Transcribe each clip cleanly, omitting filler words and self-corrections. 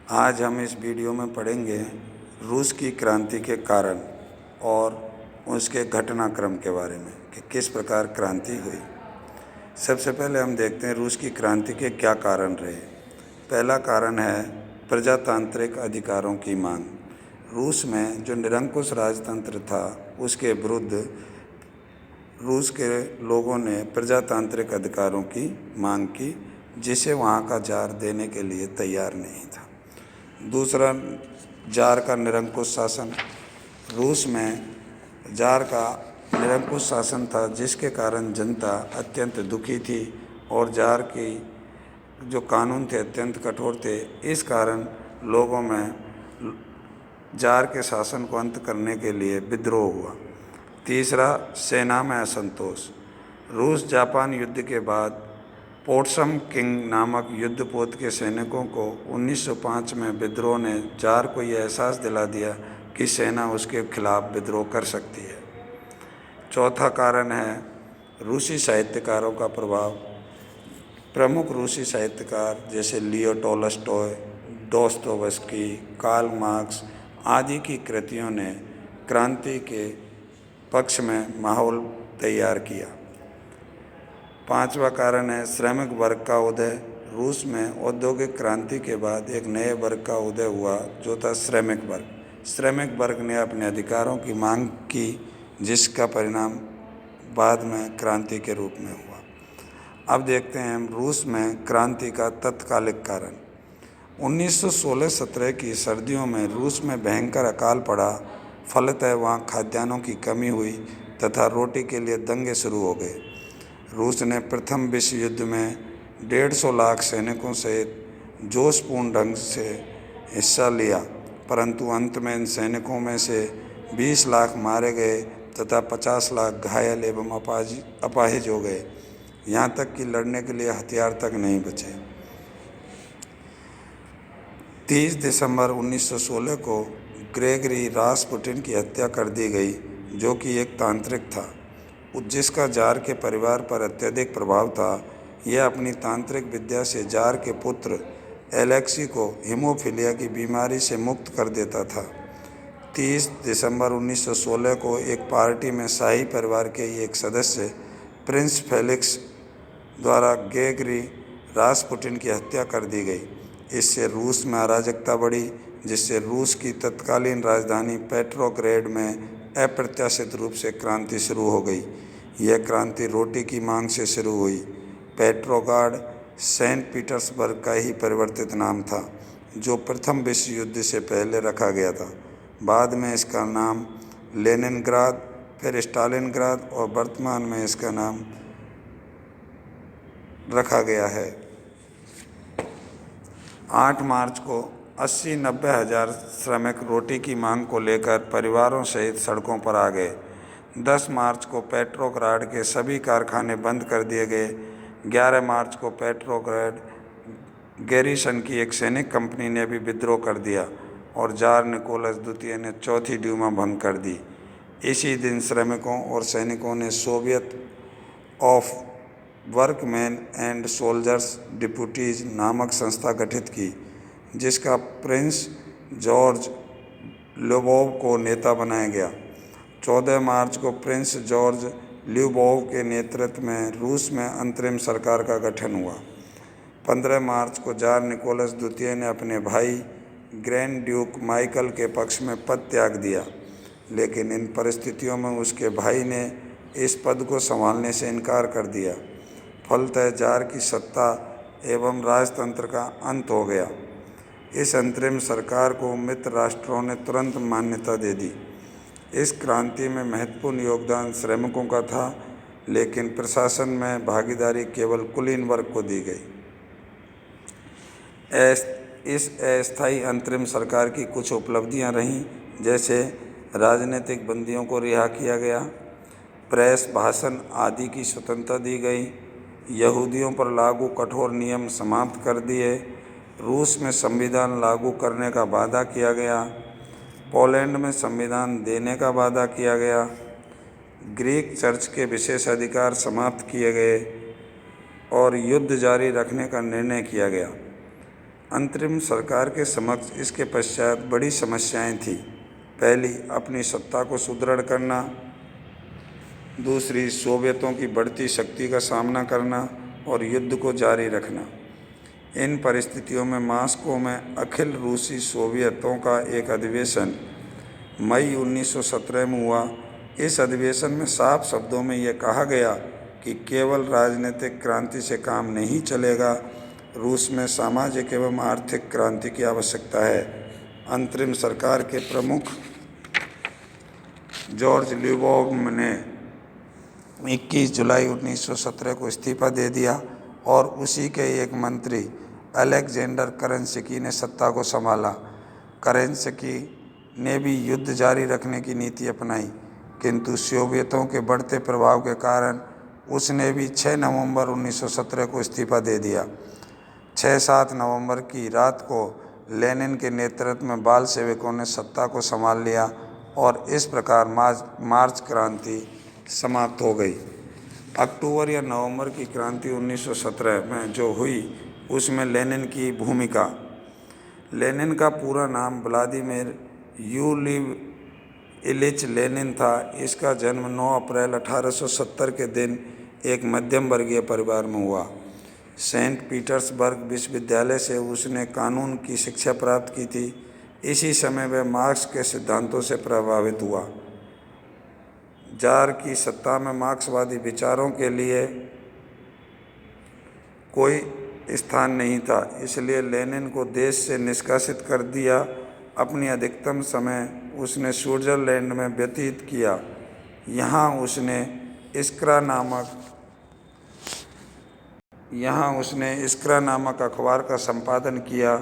आज हम इस वीडियो में पढ़ेंगे रूस की क्रांति के कारण और उसके घटनाक्रम के बारे में कि किस प्रकार क्रांति हुई। सबसे पहले हम देखते हैं रूस की क्रांति के क्या कारण रहे। पहला कारण है प्रजातांत्रिक अधिकारों की मांग। रूस में जो निरंकुश राजतंत्र था उसके विरुद्ध रूस के लोगों ने प्रजातांत्रिक अधिकारों की मांग की, जिसे वहाँ का जार देने के लिए तैयार नहीं था। दूसरा, जार का निरंकुश शासन। रूस में जार का निरंकुश शासन था, जिसके कारण जनता अत्यंत दुखी थी और जार की जो कानून थे अत्यंत कठोर थे। इस कारण लोगों में जार के शासन को अंत करने के लिए विद्रोह हुआ। तीसरा, सेना में असंतोष। रूस जापान युद्ध के बाद पोट्सम किंग नामक युद्धपोत के सैनिकों को 1905 में विद्रोह ने जार को यह एहसास दिला दिया कि सेना उसके खिलाफ विद्रोह कर सकती है। चौथा कारण है रूसी साहित्यकारों का प्रभाव। प्रमुख रूसी साहित्यकार जैसे Leo Tolstoy, Dostoevsky, Karl Marx आदि की कृतियों ने क्रांति के पक्ष में माहौल तैयार किया। पांचवा कारण है श्रमिक वर्ग का उदय। रूस में औद्योगिक क्रांति के बाद एक नए वर्ग का उदय हुआ जो था श्रमिक वर्ग। श्रमिक वर्ग ने अपने अधिकारों की मांग की, जिसका परिणाम बाद में क्रांति के रूप में हुआ। अब देखते हैं हम रूस में क्रांति का तत्कालिक कारण। 1916-17 की सर्दियों में रूस में भयंकर अकाल पड़ा। फलतः वहाँ खाद्यान्नों की कमी हुई तथा रोटी के लिए दंगे शुरू हो गए। रूस ने प्रथम विश्व युद्ध में 150 लाख सैनिकों सहित जोशपूर्ण ढंग से हिस्सा लिया, परंतु अंत में इन सैनिकों में से 20 लाख मारे गए तथा 50 लाख घायल एवं अपाहिज हो गए। यहाँ तक कि लड़ने के लिए हथियार तक नहीं बचे। 30 दिसंबर 1916 को ग्रेगरी रासपुटिन की हत्या कर दी गई, जो कि एक तांत्रिक था जिसका जार के परिवार पर अत्यधिक प्रभाव था। यह अपनी तांत्रिक विद्या से जार के पुत्र एलेक्सी को हीमोफीलिया की बीमारी से मुक्त कर देता था। 30 दिसंबर 1916 को एक पार्टी में शाही परिवार के एक सदस्य प्रिंस फेलिक्स द्वारा ग्रेगरी रासपुटिन की हत्या कर दी गई। इससे रूस में अराजकता बढ़ी, जिससे रूस की तत्कालीन राजधानी पेट्रोग्रेड में अप्रत्याशित रूप से क्रांति शुरू हो गई। यह क्रांति रोटी की मांग से शुरू हुई। पेट्रोग्राड सेंट पीटर्सबर्ग का ही परिवर्तित नाम था, जो प्रथम विश्व युद्ध से पहले रखा गया था। बाद में इसका नाम लेनिनग्राद, फिर स्टालिनग्राद और वर्तमान में इसका नाम रखा गया है। 8 मार्च को 80-90 हज़ार श्रमिक रोटी की मांग को लेकर परिवारों सहित सड़कों पर आ गए। 10 मार्च को पेट्रोग्राड के सभी कारखाने बंद कर दिए गए। 11 मार्च को पेट्रोग्राड गैरिसन की एक सैनिक कंपनी ने भी विद्रोह कर दिया और जार निकोलस द्वितीय ने चौथी ड्यूमा भंग कर दी। इसी दिन श्रमिकों और सैनिकों ने Soviet of workmen and soldiers deputies नामक संस्था गठित की, जिसका प्रिंस जॉर्ज ल्यूबोव को नेता बनाया गया। 14 मार्च को प्रिंस जॉर्ज ल्यूबोव के नेतृत्व में रूस में अंतरिम सरकार का गठन हुआ। 15 मार्च को जार निकोलस द्वितीय ने अपने भाई ग्रैंड ड्यूक माइकल के पक्ष में पद त्याग दिया, लेकिन इन परिस्थितियों में उसके भाई ने इस पद को संभालने से इनकार कर दिया। फलतः जार की सत्ता एवं राजतंत्र का अंत हो गया। इस अंतरिम सरकार को मित्र राष्ट्रों ने तुरंत मान्यता दे दी। इस क्रांति में महत्वपूर्ण योगदान श्रमिकों का था, लेकिन प्रशासन में भागीदारी केवल कुलीन वर्ग को दी गई। इस अस्थायी अंतरिम सरकार की कुछ उपलब्धियां रहीं, जैसे राजनीतिक बंदियों को रिहा किया गया, प्रेस, भाषण आदि की स्वतंत्रता दी गई, यहूदियों पर लागू कठोर नियम समाप्त कर दिए, रूस में संविधान लागू करने का वादा किया गया, पोलैंड में संविधान देने का वादा किया गया, ग्रीक चर्च के विशेष अधिकार समाप्त किए गए और युद्ध जारी रखने का निर्णय किया गया। अंतरिम सरकार के समक्ष इसके पश्चात बड़ी समस्याएं थीं। पहली, अपनी सत्ता को सुदृढ़ करना। दूसरी, सोवियतों की बढ़ती शक्ति का सामना करना और युद्ध को जारी रखना। इन परिस्थितियों में मॉस्को में अखिल रूसी सोवियतों का एक अधिवेशन मई 1917 में हुआ। इस अधिवेशन में साफ शब्दों में यह कहा गया कि केवल राजनीतिक क्रांति से काम नहीं चलेगा, रूस में सामाजिक एवं आर्थिक क्रांति की आवश्यकता है। अंतरिम सरकार के प्रमुख जॉर्ज ल्यूबोव ने 21 जुलाई 1917 को इस्तीफा दे दिया और उसी के एक मंत्री अलेक्जेंडर केरेंस्की ने सत्ता को संभाला। केरेंस्की ने भी युद्ध जारी रखने की नीति अपनाई, किंतु सोवियतों के बढ़ते प्रभाव के कारण उसने भी 6 नवंबर 1917 को इस्तीफा दे दिया। 6-7 नवंबर की रात को लेनिन के नेतृत्व में बाल सेवकों ने सत्ता को संभाल लिया और इस प्रकार मार्च क्रांति समाप्त हो गई। अक्टूबर या नवंबर की क्रांति 1917 में जो हुई उसमें लेनिन की भूमिका। लेनिन का पूरा नाम व्लादिमीर इलिच लेनिन था। इसका जन्म 9 अप्रैल 1870 के दिन एक मध्यम वर्गीय परिवार में हुआ। सेंट पीटर्सबर्ग विश्वविद्यालय से उसने कानून की शिक्षा प्राप्त की थी। इसी समय वह मार्क्स के सिद्धांतों से प्रभावित हुआ। जार की सत्ता में मार्क्सवादी विचारों के लिए कोई स्थान नहीं था, इसलिए लेनिन को देश से निष्कासित कर दिया। अपनी अधिकतम समय उसने स्विट्जरलैंड में व्यतीत किया। यहाँ उसने इस्क्रा नामक अखबार का संपादन किया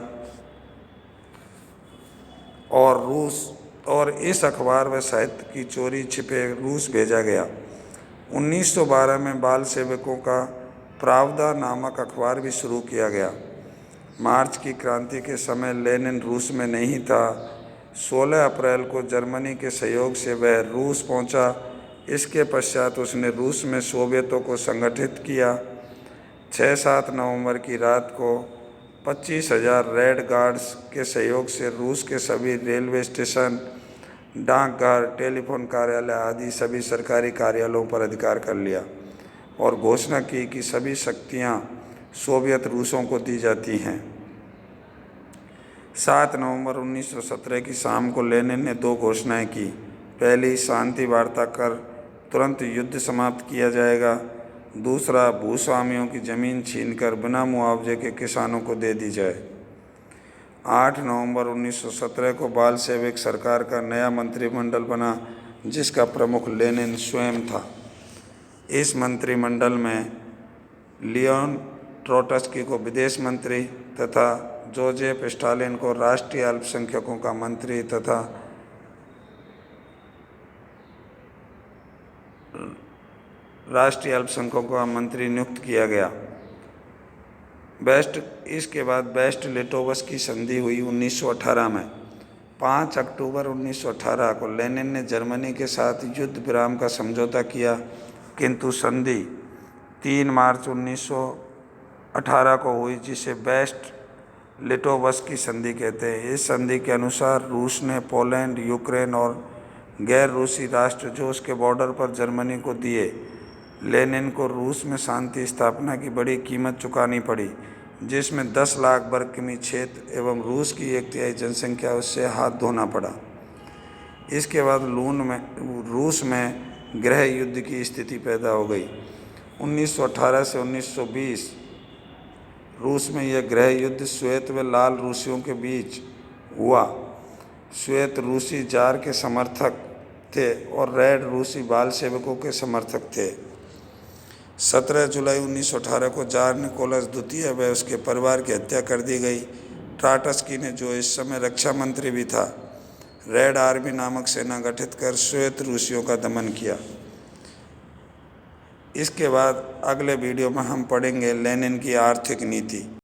और इस अखबार व साहित्य की चोरी छिपे रूस भेजा गया। 1912 में बाल सेवकों का प्रावदा नामक अखबार भी शुरू किया गया। मार्च की क्रांति के समय लेनिन रूस में नहीं था। 16 अप्रैल को जर्मनी के सहयोग से वह रूस पहुंचा। इसके पश्चात उसने रूस में सोवियतों को संगठित किया। 6-7 नवंबर की रात को 25,000 रेड गार्ड्स के सहयोग से रूस के सभी रेलवे स्टेशन, डाकघर, टेलीफोन कार्यालय आदि सभी सरकारी कार्यालयों पर अधिकार कर लिया और घोषणा की कि सभी शक्तियां सोवियत रूसों को दी जाती हैं। 7 नवंबर 1917 की शाम को लेनिन ने 2 घोषणाएं की। पहली, शांति वार्ता कर तुरंत युद्ध समाप्त किया जाएगा। दूसरा, भूस्वामियों की ज़मीन छीनकर बिना मुआवजे के किसानों को दे दी जाए। 8 नवंबर 1917 को बाल सेवक सरकार का नया मंत्रिमंडल बना, जिसका प्रमुख लेनिन स्वयं था। इस मंत्रिमंडल में लियोन ट्रोट्स्की को विदेश मंत्री तथा जोसेफ स्टालिन को राष्ट्रीय अल्पसंख्यकों का मंत्री तथा नियुक्त किया गया। इसके बाद बेस्ट-लिटोवस्की की संधि हुई 1918 में। 5 अक्टूबर 1918 को लेनिन ने जर्मनी के साथ युद्ध विराम का समझौता किया, किंतु संधि 3 मार्च 1918 को हुई, जिसे बेस्ट-लिटोवस्की संधि कहते हैं। इस संधि के अनुसार रूस ने पोलैंड, यूक्रेन और गैर रूसी राष्ट्र जो उसके बॉर्डर पर जर्मनी को दिए। लेनिन को रूस में शांति स्थापना की बड़ी कीमत चुकानी पड़ी, जिसमें 10 लाख वर्ग किमी क्षेत्र एवं रूस की 1/3 जनसंख्या उससे हाथ धोना पड़ा। इसके बाद रूस में गृह युद्ध की स्थिति पैदा हो गई। 1918 से 1920 रूस में यह गृह युद्ध श्वेत व लाल रूसियों के बीच हुआ। श्वेत रूसी जार के समर्थक थे और रेड रूसी बाल सेवकों के समर्थक थे। 17 जुलाई 1918 को जार निकोलस द्वितीय व उसके परिवार की हत्या कर दी गई। ट्रोट्स्की ने, जो इस समय रक्षा मंत्री भी था, रेड आर्मी नामक सेना गठित कर श्वेत रूसियों का दमन किया। इसके बाद अगले वीडियो में हम पढ़ेंगे लेनिन की आर्थिक नीति।